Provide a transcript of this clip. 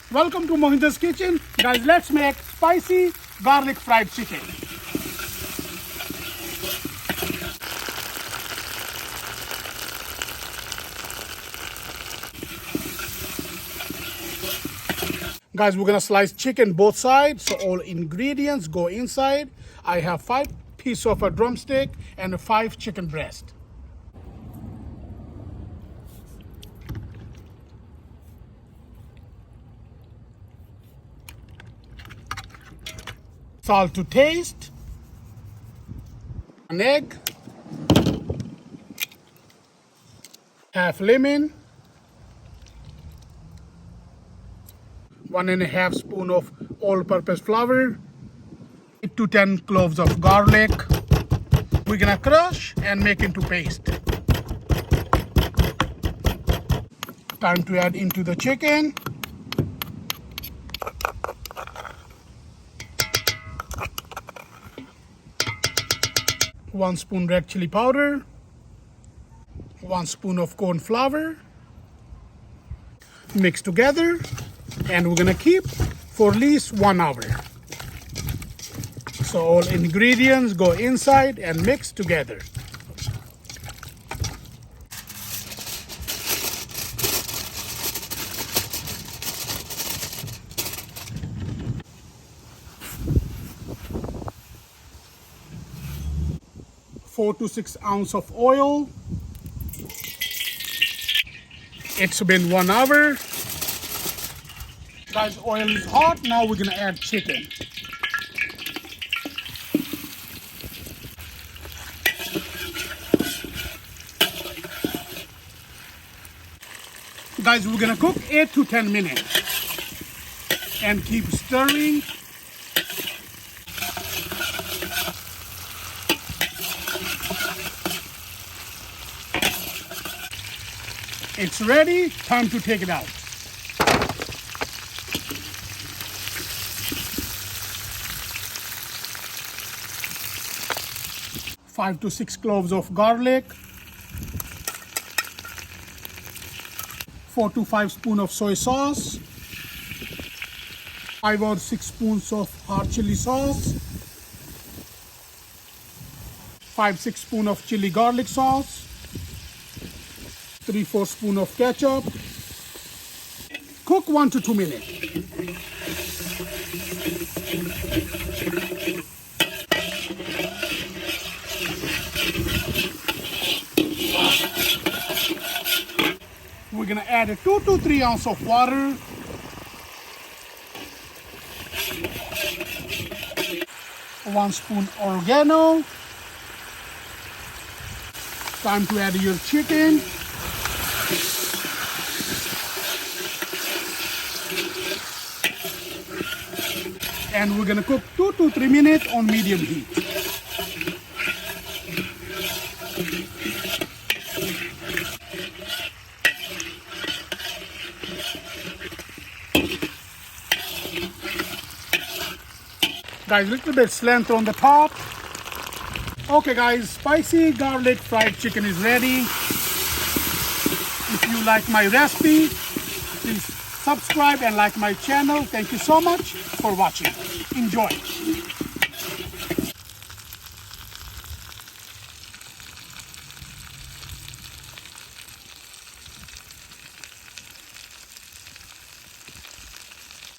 Welcome to Mohinder's kitchen. Guys, let's make spicy garlic fried chicken. Guys, we're gonna slice chicken both sides, so all ingredients go inside. I have 5 pieces of a drumstick and 5 chicken breast. Salt to taste, an egg, half lemon, 1.5 spoon of all-purpose flour, 8 to 10 cloves of garlic. We're gonna crush and make into paste. Time to add into the chicken. One spoon red chili powder, 1 spoon of corn flour, mix together, and we're gonna keep for at least 1 hour. So all ingredients go inside and mix together. Four to 6 ounces of oil. It's been 1 hour. Guys, oil is hot. Now we're gonna add chicken. Guys, we're gonna cook 8 to 10 minutes and keep stirring. It's ready, time to take it out. Five to 6 cloves of garlic, 4 to 5 spoons of soy sauce, 5 or 6 spoons of hot chili sauce, 5-6 spoons of chili garlic sauce, 3-4 spoons of ketchup. Cook 1 to 2 minutes. We're gonna add 2 to 3 ounces of water. One spoon oregano. Time to add your chicken. And we're gonna cook 2 to 3 minutes on medium heat. Guys, little bit cilantro on the top. Okay guys, spicy garlic fried chicken is ready. If you like my recipe, please subscribe and like my channel. Thank you so much for watching. Enjoy.